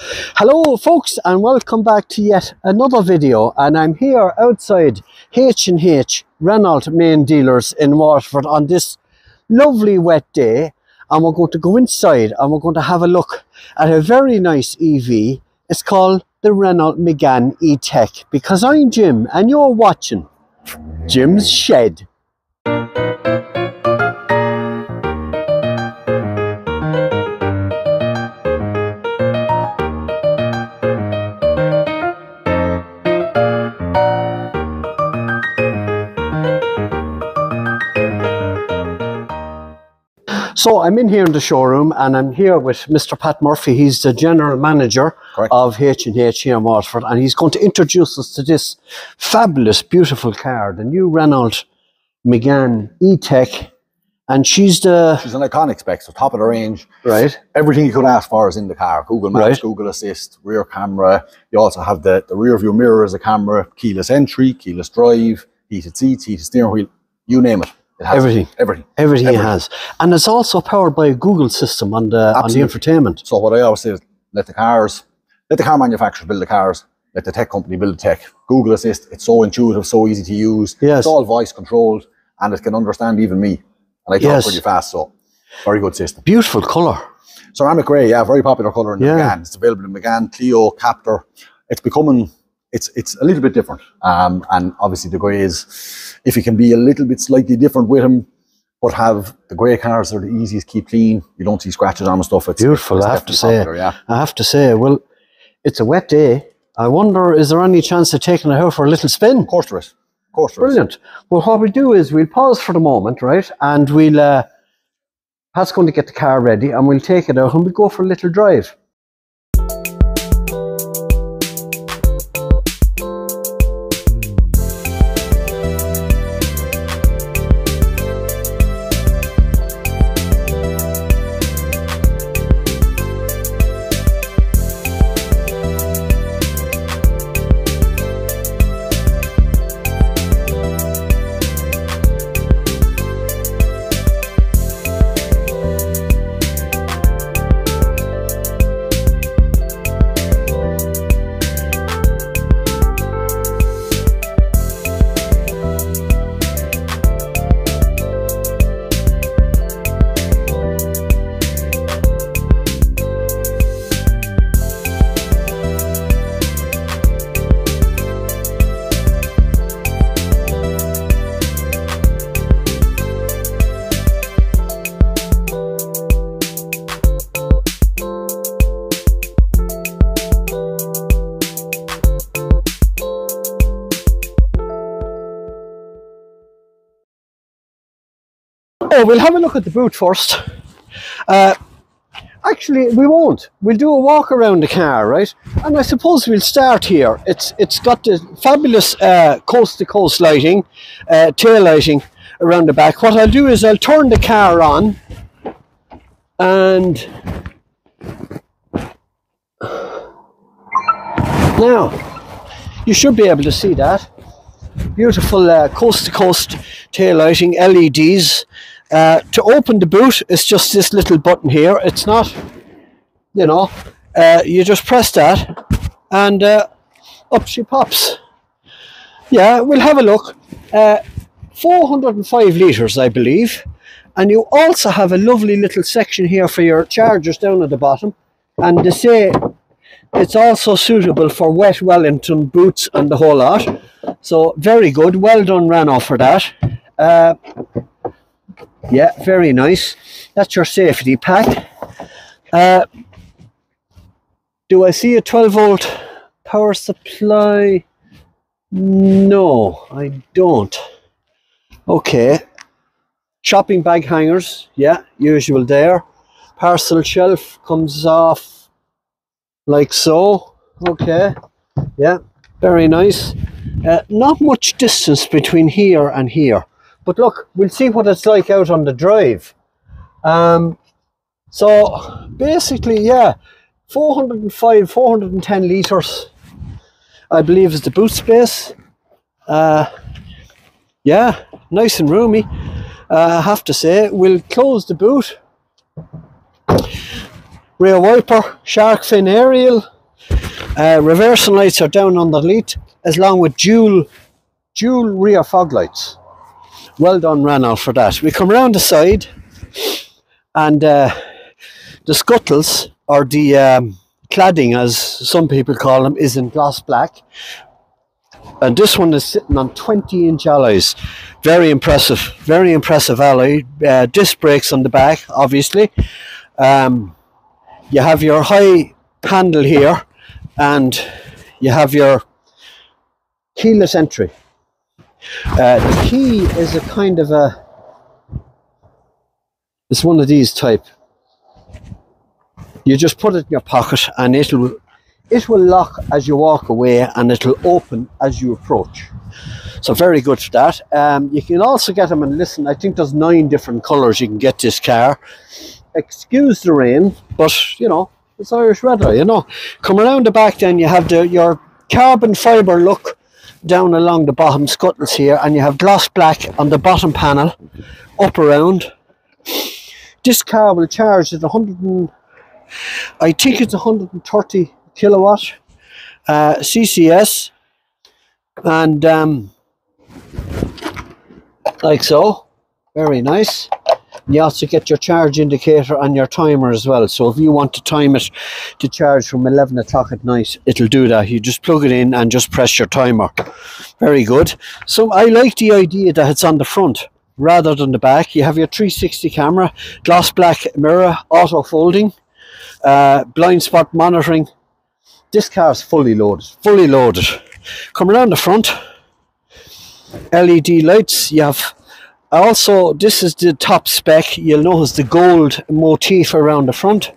Hello folks, and welcome back to yet another video, and I'm here outside H&H Renault main dealers in Waterford on this lovely wet day, and we're going to go inside and we're going to have a look at a very nice EV. It's called the Renault Megane E Tech, because I'm Jim and you're watching Jim's Shed. So I'm in here in the showroom, and I'm here with Mr. Pat Murphy. He's the general manager of H&H here in Waterford, and he's going to introduce us to this fabulous, beautiful car, the new Renault Megane E Tech. And she's an iconic spec, so top of the range. Right. Everything you could ask for is in the car. Google Maps, Google Assist, rear camera. You also have the rear view mirror as a camera, keyless entry, keyless drive, heated seats, heated steering wheel, you name it. It has everything it has. And it's also powered by a Google system on the infotainment. So what I always say is let the car manufacturers build the cars, let the tech company build the tech. Google Assist, it's so intuitive, so easy to use. Yes. It's all voice controlled, and it can understand even me. And I talk pretty fast, so very good system. Beautiful colour. Ceramic grey, yeah, very popular colour in the Megane. It's available in Megane, Clio, Captur. It's becoming, it's a little bit different. And obviously the grey is, if you can be a little bit slightly different with them, but have the grey cars are the easiest to keep clean. You don't see scratches on them and stuff. It's beautiful, I have to say. I have to say, well, it's a wet day. I wonder, is there any chance of taking it out for a little spin? Of course there is. Of course there is. Brilliant. Well, what we'll do is we'll pause for the moment, right? And we'll, Pat's going to get the car ready, and we'll take it out and we'll go for a little drive. Oh, we'll have a look at the boot first. Actually, we won't. We'll do a walk around the car, right? And I suppose we'll start here. It's got the fabulous coast-to-coast lighting, tail lighting around the back. What I'll do is I'll turn the car on, and now you should be able to see that. Beautiful coast-to-coast tail lighting, LEDs. To open the boot, it's just this little button here. It's not, you know, you just press that and up she pops. Yeah, we'll have a look. 405 litres, I believe. And you also have a lovely little section here for your chargers down at the bottom. And they say it's also suitable for wet Wellington boots and the whole lot. So very good. Well done, Renault, for that. Yeah, very nice. That's your safety pack. Do I see a 12-volt power supply? No, I don't. Okay. Shopping bag hangers. Yeah, usual there. Parcel shelf comes off like so. Okay. Yeah, very nice. Not much distance between here and here. But look, we'll see what it's like out on the drive. So basically, yeah, 405, 410 litres, I believe, is the boot space. Yeah, nice and roomy. I have to say, we'll close the boot. rear wiper, shark fin aerial, reversing lights are down underneath, along with dual rear fog lights. Well done, Renault, for that. We come around the side, and the scuttles, or the cladding as some people call them, is in gloss black. And this one is sitting on 20-inch alloys. Very impressive alloy. Disc brakes on the back, obviously. You have your high handle here, and you have your keyless entry. The key is a kind of it's one of these type. You just put it in your pocket, and it will lock as you walk away, and it'll open as you approach. So very good for that. You can also get them, and listen, I think there's 9 different colours you can get this car. Excuse the rain, but you know, it's Irish weather, you know. Come around the back, then you have your carbon fibre look down along the bottom scuttles here, and you have gloss black on the bottom panel up around. This car will charge at I think it's 130 kilowatt CCS, and like so. Very nice. You also get your charge indicator and your timer as well, so if you want to time it to charge from 11 o'clock at night, it'll do that. You just plug it in and just press your timer. Very good. So I like the idea that it's on the front rather than the back. You have your 360 camera, gloss black mirror, auto folding, blind spot monitoring. This car is fully loaded. Come around the front, LED lights. You have also, this is the top spec. You'll notice the gold motif around the front.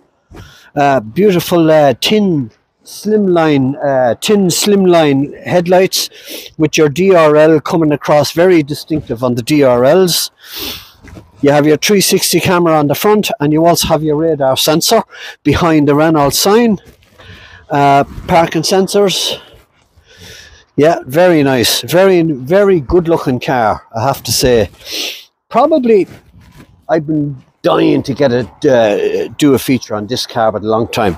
Beautiful thin slimline headlights with your DRL coming across, very distinctive on the DRLs. You have your 360 camera on the front, and you also have your radar sensor behind the Renault sign. Parking sensors. Yeah, very nice. Very good looking car, I have to say. Probably, I've been dying to get do a feature on this car for a long time.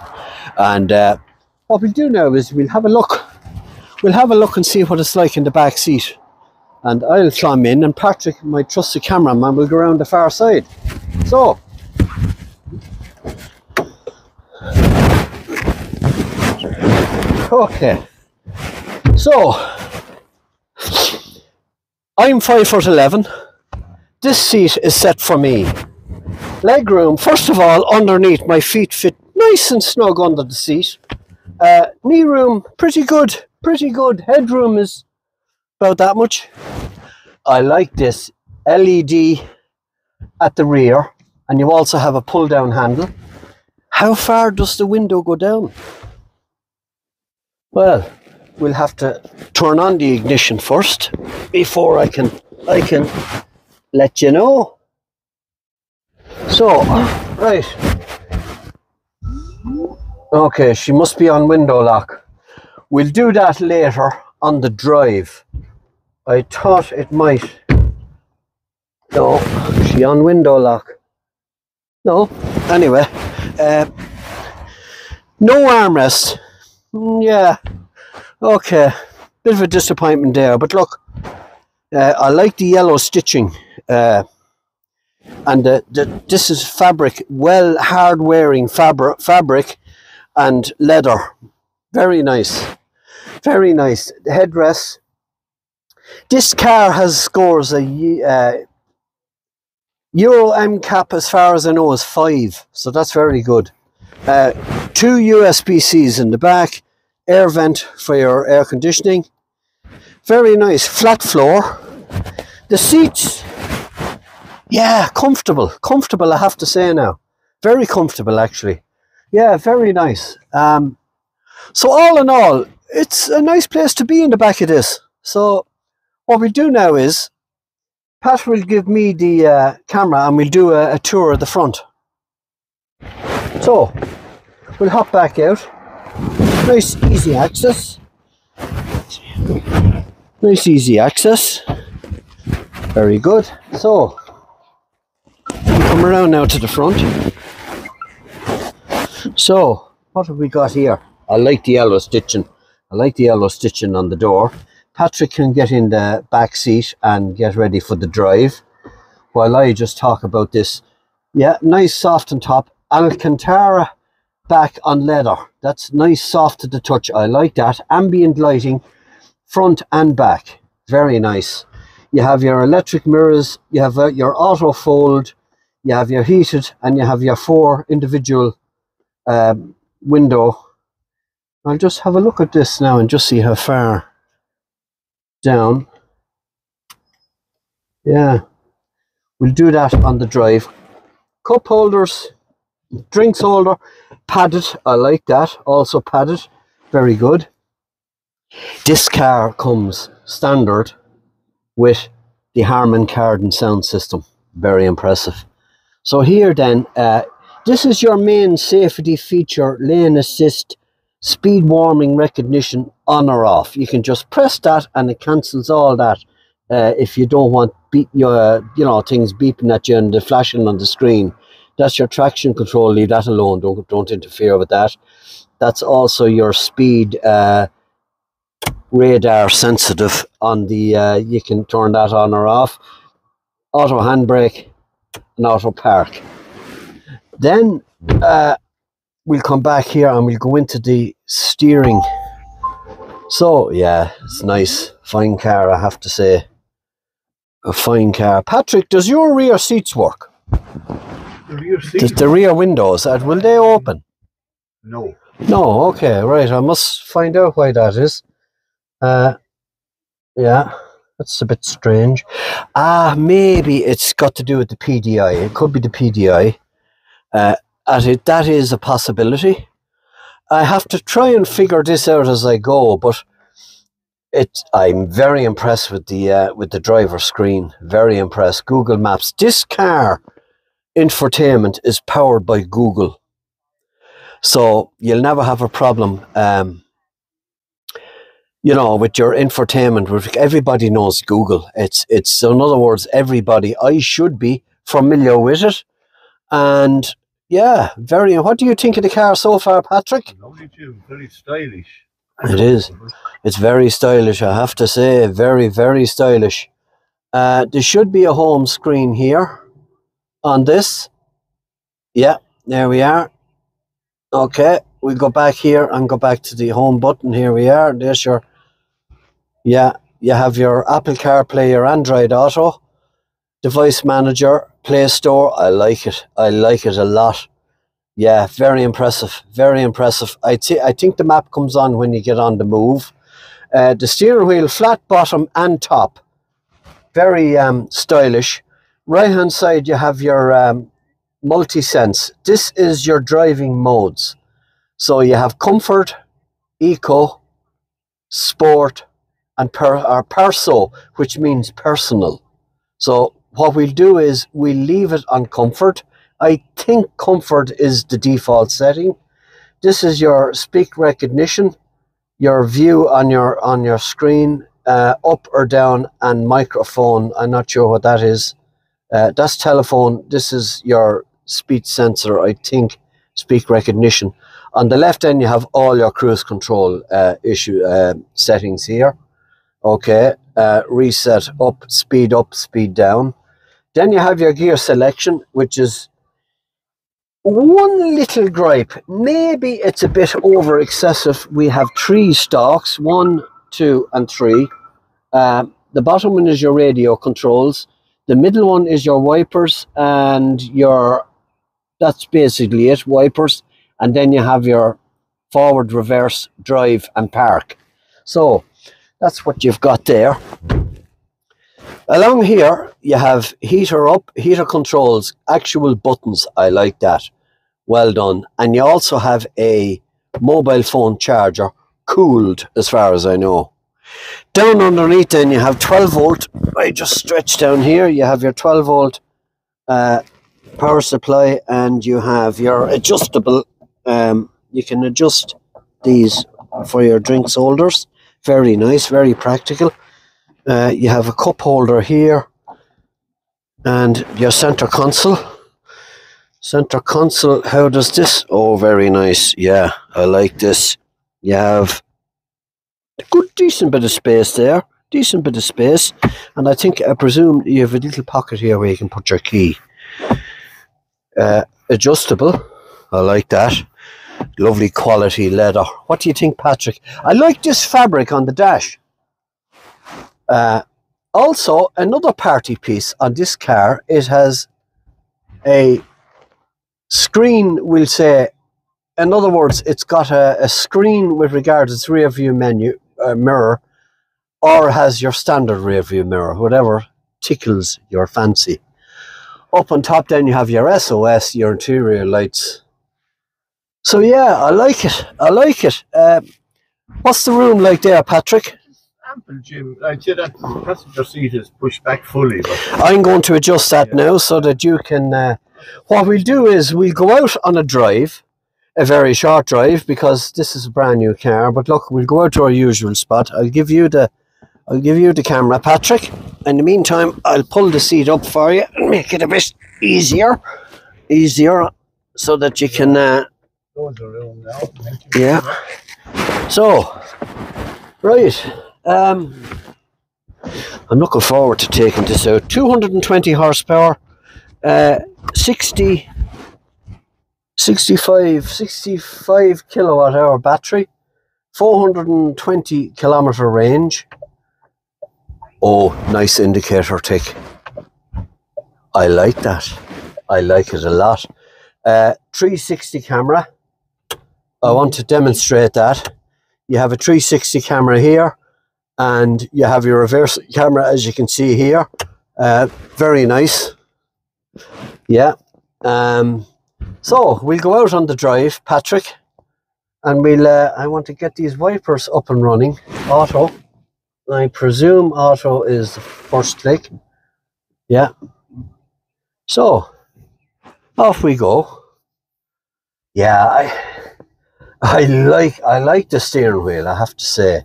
And what we'll do now is we'll have a look. We'll have a look and see what it's like in the back seat. And I'll climb in, and Patrick, my trusted cameraman, will go around the far side. So, okay. So, I'm 5'11". This seat is set for me. Leg room, first of all, underneath, my feet fit nice and snug under the seat. Knee room, pretty good. Headroom is about that much. I like this LED at the rear, and you also have a pull down handle. How far does the window go down? Well, we'll have to turn on the ignition first before I can let you know. So, right. Okay, she must be on window lock. We'll do that later on the drive. I thought it might. No, is she on window lock? No. Anyway, no armrest. Yeah. Okay. Bit of a disappointment there, but look, I like the yellow stitching, and this is fabric, well hard wearing fabric and leather. Very nice. Very nice. The headrest. This car scores a Euro MCAP, as far as I know, is 5, so that's very good. 2 USB-Cs in the back, air vent for your air conditioning. Very nice. Flat floor. The seats, yeah, comfortable, I have to say now. Very comfortable, actually. Yeah, very nice. So all in all, it's a nice place to be in the back of this. So what we do now is, Pat will give me the camera, and we'll do a tour of the front. So, we'll hop back out. Nice easy access. Nice easy access. Very good. So, we come around now to the front. So, what have we got here? I like the yellow stitching. I like the yellow stitching on the door. Patrick can get in the back seat and get ready for the drive while I just talk about this. Yeah, nice soft on top. Alcantara back on leather. That's nice soft to the touch. I like that. Ambient lighting, front and back. Very nice. You have your electric mirrors. You have your auto fold. You have your heated, and you have your 4 individual window. I'll just have a look at this now and just see how far down. Yeah, we'll do that on the drive. Cup holders, drinks holder, padded. I like that. Also padded. Very good. This car comes standard with the Harman Kardon sound system. Very impressive. So here then, this is your main safety feature: lane assist, speed warning recognition, on or off. You can just press that and it cancels all that. If you don't want things beeping at you and the flashing on the screen. That's your traction control. Leave that alone. Don't interfere with that. That's also your speed radar sensitive on the. You can turn that on or off. Auto handbrake and auto park. Then we'll come back here and we'll go into the steering. So yeah, it's nice, fine car, I have to say. A fine car. Patrick, does your rear seats work? The rear seats? The rear windows, will they open? No. No, okay, right. I must find out why that is. Yeah, that's a bit strange. Maybe it's got to do with the PDI. It could be the PDI. That is a possibility. I have to try and figure this out as I go, but I'm very impressed with the driver screen. Very impressed. Google Maps. This car infotainment is powered by Google, so you'll never have a problem. With your infotainment. Everybody knows Google. It's in other words, I should be familiar with it. And yeah, what do you think of the car so far, Patrick? Lovely too. Very stylish. It is. It's very stylish, I have to say. Very, very stylish. There should be a home screen here on this. Yeah, there we are. Okay, we'll go back here and go back to the home button. Here we are. There's your... Yeah, you have your Apple CarPlay, your Android Auto, device manager, Play Store. I like it. I like it a lot. Yeah, very impressive. Very impressive. I think the map comes on when you get on the move. The steering wheel, flat bottom and top. Very stylish. Right hand side you have your multi-sense. This is your driving modes. So you have comfort, eco, sport, and perso, which means personal. So what we'll do is we'll leave it on comfort. I think comfort is the default setting. This is your speak recognition, your view on your screen, up or down, and microphone. I'm not sure what that is. That's telephone. This is your speech sensor, I think, speak recognition. On the left end, you have all your cruise control settings here. Okay, reset up, speed down. Then you have your gear selection, which is one little gripe. Maybe it's a bit over excessive. We have 3 stalks, 1, 2, and 3. The bottom one is your radio controls. The middle one is your wipers, and that's basically it, wipers. And then you have your forward, reverse, drive, and park. So that's what you've got there. Along here, you have heater up, heater controls, actual buttons. I like that. Well done. And you also have a mobile phone charger, cooled as far as I know. Down underneath then you have 12 volt. I just stretch down here. You have your 12 volt power supply, and you have your adjustable. You can adjust these for your drinks holders. Very nice, very practical. You have a cup holder here and your center console. Center console, how does this? Oh, very nice. Yeah, I like this. You have a good, decent bit of space there. Decent bit of space. And I presume you have a little pocket here where you can put your key. Adjustable. I like that. Lovely quality leather. What do you think, Patrick? I like this fabric on the dash. Also, another party piece on this car, it has a screen, we'll say. In other words, it's got a screen with regards to its rear view mirror, or has your standard rear view mirror, whatever tickles your fancy. Up on top then you have your SOS, your interior lights. So yeah, I like it. I like it. What's the room like there, Patrick? Ample, Jim. I'd say that the passenger seat is pushed back fully. But I'm going to adjust that now so that you can... what we'll do is we'll go out on a drive, a very short drive, because this is a brand new car. But look, we'll go out to our usual spot. I'll give you the camera, Patrick. In the meantime, I'll pull the seat up for you and make it a bit easier, so that you can... yeah. So, right. I'm looking forward to taking this out. 220 horsepower, 65 kilowatt hour battery, 420 kilometer range. Oh, nice indicator tick. I like that. I like it a lot. 360 camera. I want to demonstrate that. You have a 360 camera here, and you have your reverse camera, as you can see here. Very nice. Yeah. So we'll go out on the drive, Patrick, and we'll. I want to get these wipers up and running. Auto. I presume auto is the first click. Yeah. So off we go. Yeah, I like the steering wheel, I have to say.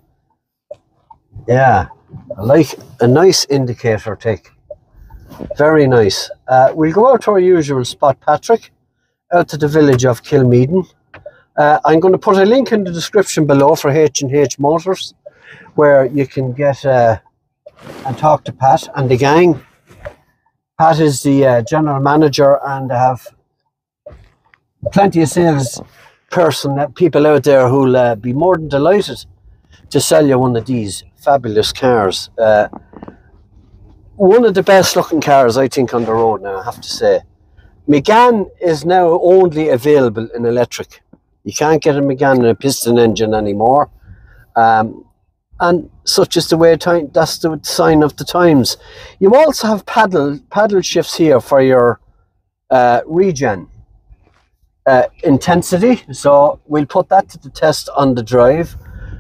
Yeah, I like a nice indicator tick. Very nice. We'll go out to our usual spot, Patrick, out to the village of Kilmeaden. I'm going to put a link in the description below for H&H Motors, where you can get and talk to Pat and the gang. Pat is the general manager, and have plenty of sales people out there who'll be more than delighted to sell you one of these fabulous cars. One of the best looking cars, I think, on the road now, I have to say. Megane is now only available in electric. You can't get a Megane in a piston engine anymore. And such is the way that's the sign of the times. You also have paddle shifts here for your regen intensity. So we'll put that to the test on the drive.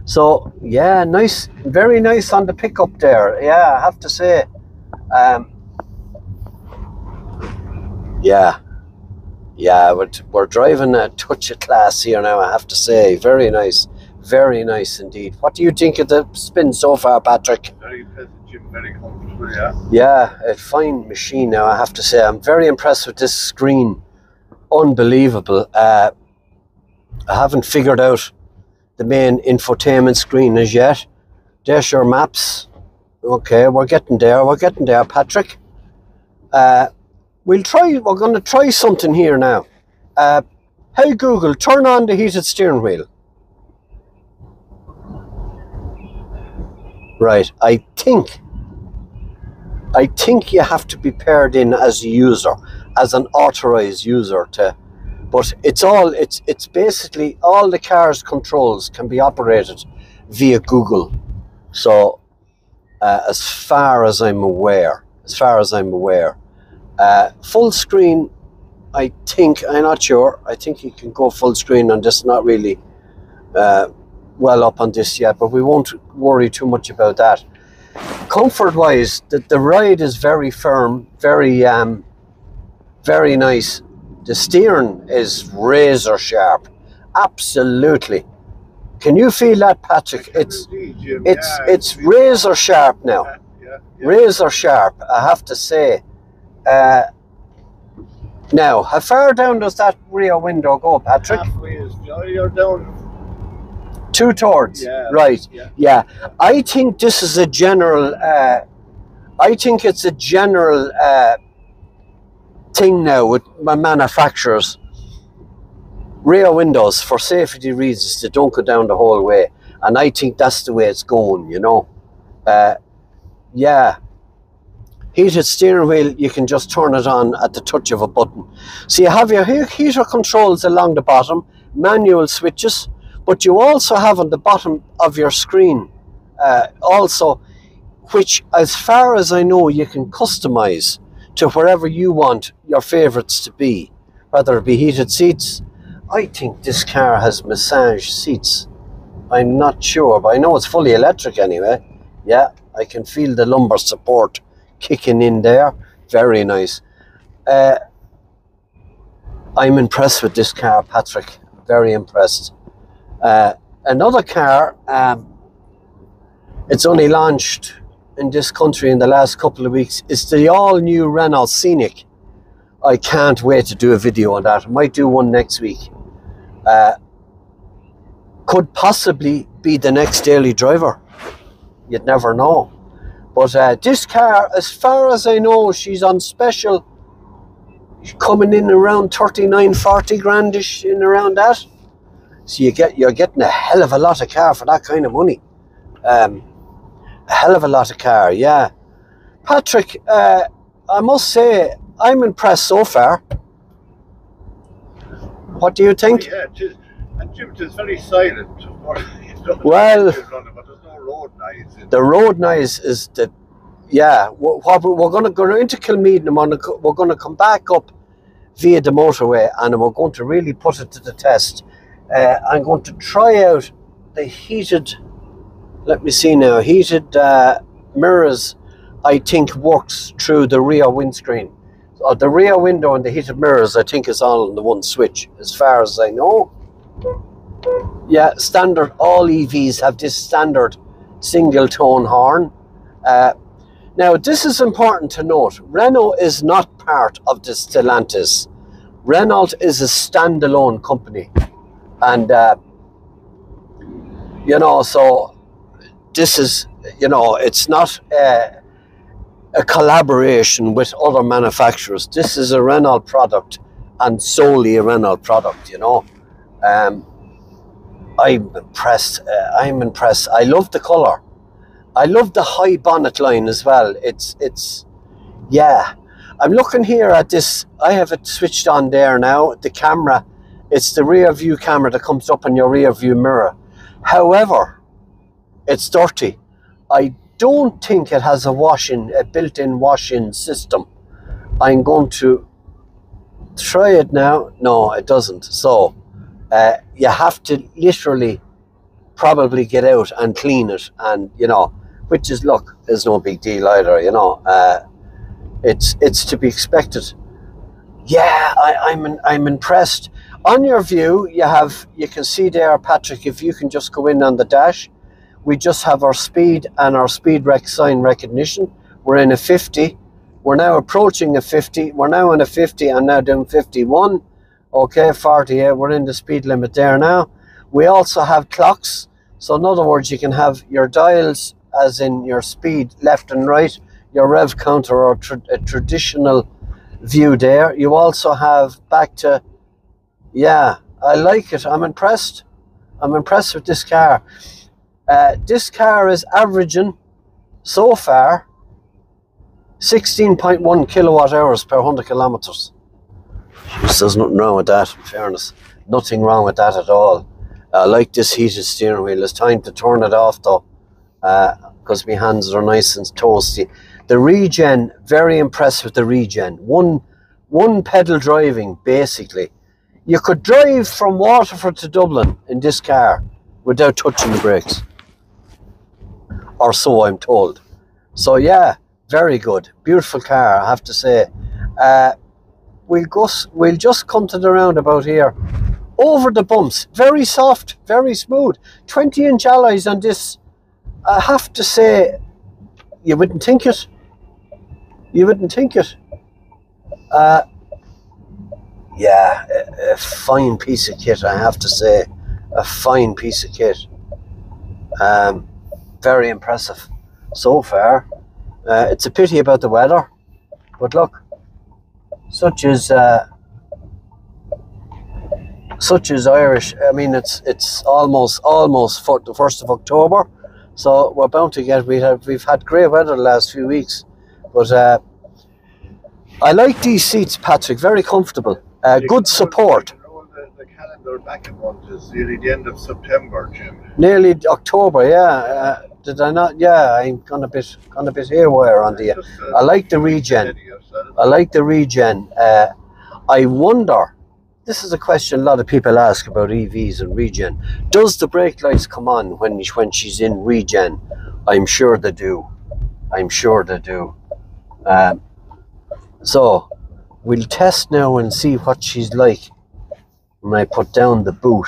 So yeah, nice, very nice on the pickup there. Yeah, I have to say. Yeah, we're driving a touch of class here now, I have to say. Very nice indeed. What do you think of the spin so far, Patrick? very pleasant, Jim. Very comfortable. Yeah. Yeah, a fine machine now, I have to say. I'm very impressed with this screen. Unbelievable. I haven't figured out the main infotainment screen as yet. There's your maps. Okay, we're getting there, Patrick. We're going to try something here now. Hey Google, turn on the heated steering wheel. Right, I think you have to be paired in as a user, as an authorized user but it's basically all the car's controls can be operated via Google. So as far as I'm aware, full screen, I'm not sure. I think you can go full screen on this, not really well up on this yet, but we won't worry too much about that. Comfort wise, the ride is very firm, very nice. The steering is razor sharp, absolutely. Can you feel that, Patrick? It's razor sharp now. Razor sharp, I have to say. Now, how far down does that rear window go, Patrick? Halfway is, you're down. 2/3. Yeah, Right. yeah. Yeah. I think this is a general. I think it's a general thing now with my manufacturers. Rear windows, for safety reasons, they don't go down the whole way, and I think that's the way it's going. You know. Yeah. Heated steering wheel, you can just turn it on at the touch of a button. So you have your heater controls along the bottom, manual switches, but you also have on the bottom of your screen also, which as far as I know you can customize to wherever you want your favorites to be, whether it be heated seats. I think this car has massage seats. I'm not sure, but I know it's fully electric anyway. Yeah, I can feel the lumbar support kicking in there. Very nice. I'm impressed with this car, Patrick. Very impressed. Another car, it's only launched in this country in the last couple of weeks. It's the all-new Renault Scenic. I can't wait to do a video on that. I might do one next week. Could possibly be the next daily driver. You'd never know. But this car, as far as I know, she's on special. She's coming in around 39, 40 grandish, in around that. So you're getting a hell of a lot of car for that kind of money. A hell of a lot of car, yeah. Patrick, I must say, I'm impressed so far. What do you think? Yeah, it is very silent. Well, but there's no road noise. The road noise is the, yeah. We're going to go into Kilmeaden. We're going to come back up via the motorway, and we're going to really put it to the test. I'm going to try out the heated. Let me see now. Heated mirrors, I think, works through the rear windscreen. So the rear window and the heated mirrors, I think, is all on the one switch, as far as I know. Yeah, standard. All EVs have this standard single tone horn. Now, this is important to note. Renault is not part of the Stellantis. Renault is a standalone company, and you know, so this is, you know, it's not a collaboration with other manufacturers. This is a Renault product, and solely a Renault product. You know. I'm impressed. I'm impressed. I love the colour. I love the high bonnet line as well. It's yeah. I'm looking here at this. I have it switched on there now. The camera, it's the rear view camera that comes up in your rear view mirror. However, it's dirty. I don't think it has a built-in wash-in system. I'm going to try it now. No, it doesn't. So you have to literally probably get out and clean it, and you know, which is, look, is no big deal either. You know, it's to be expected. Yeah, I'm impressed. On your view, you can see there, Patrick. If you can just go in on the dash, we just have our speed and our speed sign recognition. We're in a 50. We're now approaching a 50. We're now in a 50. I'm now doing 51. Okay, 48, we're in the speed limit there now. We also have clocks. So in other words, you can have your dials, as in your speed left and right, your rev counter, or a traditional view there. You also have back to, yeah, I like it. I'm impressed. I'm impressed with this car. This car is averaging, so far, 16.1 kilowatt hours per 100 kilometers. There's nothing wrong with that, in fairness. Nothing wrong with that at all. I like this heated steering wheel. It's time to turn it off though, because my hands are nice and toasty. The regen, very impressed with the regen. One pedal driving, basically. You could drive from Waterford to Dublin in this car without touching the brakes. Or so I'm told. So yeah, very good. Beautiful car, I have to say. We'll just come to the roundabout here. Over the bumps, very soft, very smooth. 20-inch alloys on this. I have to say, you wouldn't think it. You wouldn't think it. Yeah, a fine piece of kit, I have to say. A fine piece of kit. Very impressive so far. It's a pity about the weather, but look, such is Irish. I mean, it's almost for the 1st of October, so we're bound to get. We've had great weather the last few weeks, but I like these seats, Patrick. Very comfortable. Good support. The calendar back a month is nearly the end of September, Jim. Nearly October, yeah. Did I not? Yeah, I'm gone a bit haywire on the. I like the regen. I like the regen. I wonder. This is a question a lot of people ask about EVs and regen. Does the brake lights come on when she's in regen? I'm sure they do. I'm sure they do. So we'll test now and see what she's like when I put down the boot.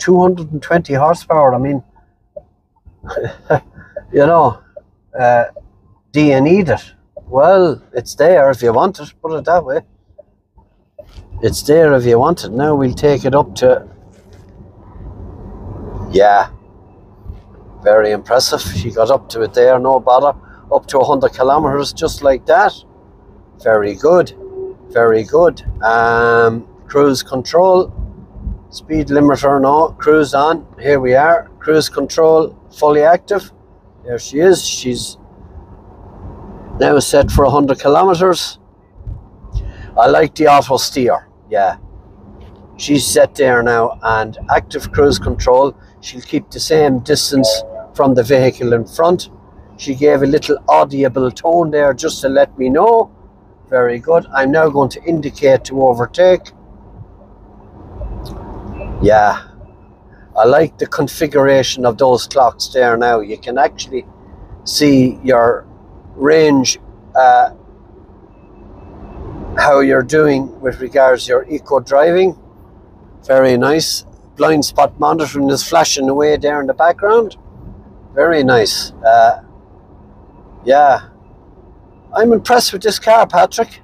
220 horsepower. I mean, you know, do you need it? Well, it's there if you want it. Put it that way. It's there if you want it. Now we'll take it up to, yeah, very impressive. She got up to it there, no bother. Up to 100 kilometers, just like that. Very good, very good. Cruise control, speed limiter, no, cruise on. Here we are, cruise control fully active. There she is. She's now set for 100 kilometers. I like the auto steer. Yeah, she's set there now, and active cruise control. She'll keep the same distance from the vehicle in front. She gave a little audible tone there just to let me know. Very good. I'm now going to indicate to overtake. Yeah, I like the configuration of those clocks there now. You can actually see your range, how you're doing with regards to your eco driving. Very nice. Blind spot monitoring is flashing away there in the background. Very nice. Yeah, I'm impressed with this car, Patrick.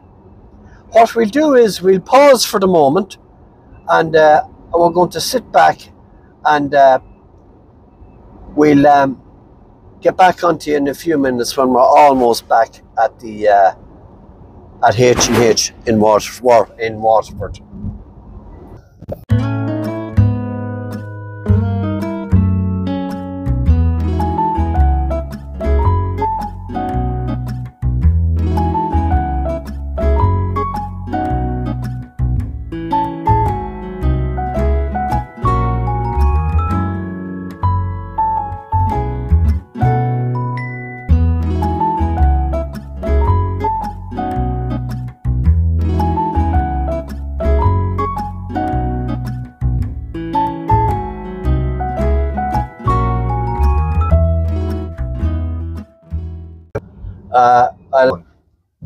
What we'll do is we'll pause for the moment, and we're going to sit back, and we'll get back onto you in a few minutes when we're almost back at the at H&H in Waterford.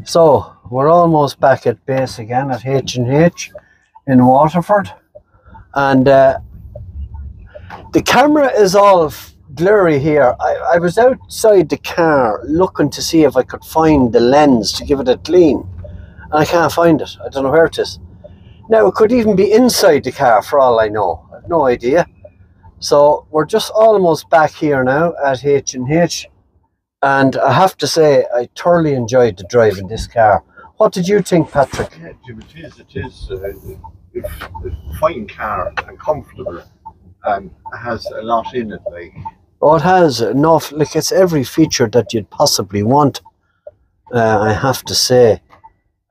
So we're almost back at base again at H&H in Waterford, and the camera is all blurry here. I was outside the car looking to see if I could find the lens to give it a clean, and I can't find it. I don't know where it is. Now it could even be inside the car for all I know. I have no idea. So we're just almost back here now at H&H. And I have to say, I thoroughly enjoyed the drive in this car. What did you think, Patrick? Yeah, Jim, it is a fine car and comfortable, and has a lot in it. Like, oh, it has enough. Like, it's every feature that you'd possibly want. I have to say.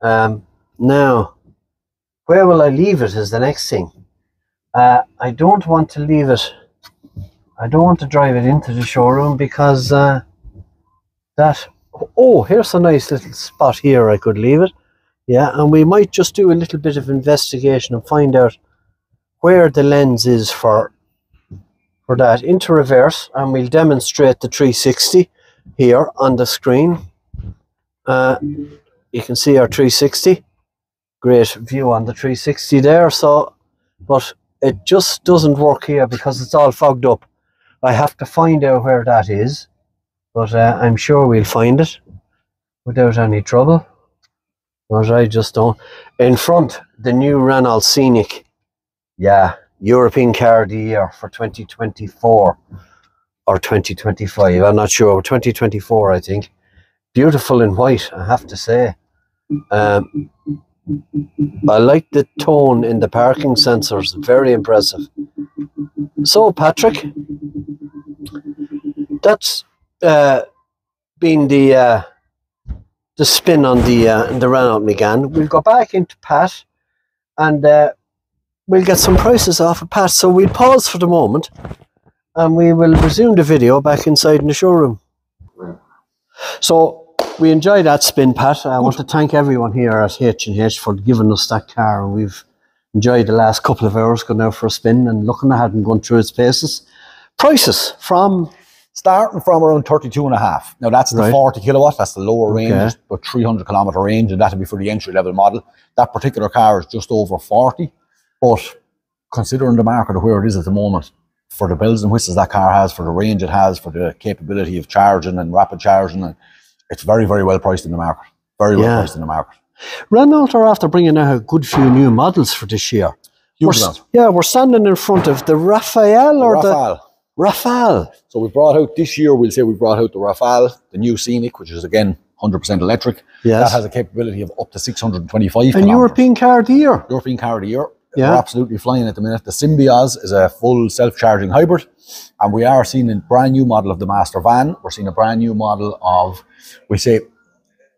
Now, where will I leave it is the next thing. I don't want to leave it. I don't want to drive it into the showroom because. Oh, here's a nice little spot here I could leave it. Yeah, and we might just do a little bit of investigation and find out where the lens is for that. Into reverse, and we'll demonstrate the 360 here on the screen. You can see our 360. Great view on the 360 there. So, but it just doesn't work here because it's all fogged up. I have to find out where that is. But I'm sure we'll find it without any trouble. What I just don't. In front, the new Renault Scenic. Yeah, European Car of the Year for 2024 or 2025. I'm not sure. 2024, I think. Beautiful in white, I have to say. I like the tone in the parking sensors. Very impressive. So, Patrick, that's been the spin on the Renault Megane. We'll go back into Pat and we'll get some prices off of Pat. So we'll pause for the moment and we will resume the video back inside in the showroom. So we enjoyed that spin, Pat. I want to thank everyone here at H&H for giving us that car, and we've enjoyed the last couple of hours going out for a spin and looking at it and going through its paces. Prices from... Starting from around 32.5. Now that's the 40 kilowatt, that's the lower range, but 300 kilometre range, and that'll be for the entry level model. That particular car is just over 40, but considering the market of where it is at the moment, for the bells and whistles that car has, for the range it has, for the capability of charging and rapid charging, and it's very, very well priced in the market. Very well priced in the market. Renault are after bringing out a good few new models for this year. We're standing in front of the Rafale or the Rafale. So we brought out this year, we'll say we brought out the Rafale, the new Scenic, which is again 100% electric. That has a capability of up to 625 And European Car of the Year. European Car of the Year. They're absolutely flying at the minute. The Symbios is a full self-charging hybrid. And we are seeing a brand new model of the Master Van. We're seeing a brand new model of, we say,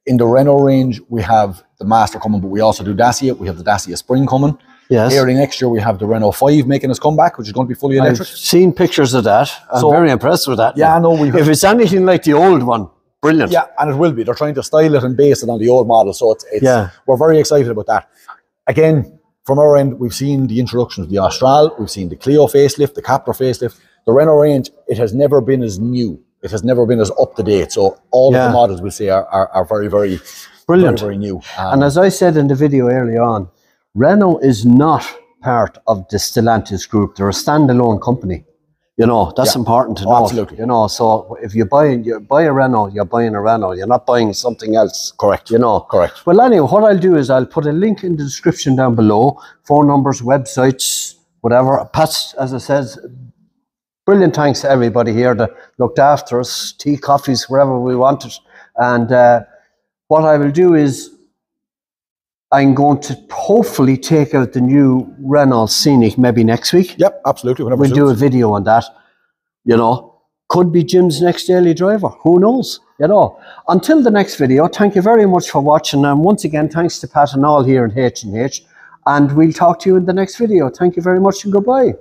in the Renault range, we have the Master coming, but we also do Dacia. We have the Dacia Spring coming. Early next year, we have the Renault 5 making its comeback, which is going to be fully electric. I've seen pictures of that. I'm very impressed with that. Yeah, I know. If it's anything like the old one, brilliant. Yeah, and it will be. They're trying to style it and base it on the old model. So we're very excited about that. Again, from our end, we've seen the introduction of the Austral. We've seen the Clio facelift, the Captur facelift. The Renault range, it has never been as new. It has never been as up to date. So all of the models, we'll say, are very, very brilliant. Very, very new. And as I said in the video earlier on, Renault is not part of the Stellantis group. They're a standalone company. You know, that's important to know. Absolutely. You know, so if you buy a Renault, you're buying a Renault. You're not buying something else. Correct. You know. Correct. Well, anyway, what I'll do is I'll put a link in the description down below. Phone numbers, websites, whatever. Pat, as I said, brilliant thanks to everybody here that looked after us. Tea, coffees, wherever we wanted. And what I will do is I'm going to hopefully take out the new Renault Scenic maybe next week. Yep, absolutely. We'll do a video on that. You know, could be Jim's next daily driver. Who knows? You know. Until the next video, thank you very much for watching. And once again, thanks to Pat and all here in H&H. And we'll talk to you in the next video. Thank you very much and goodbye.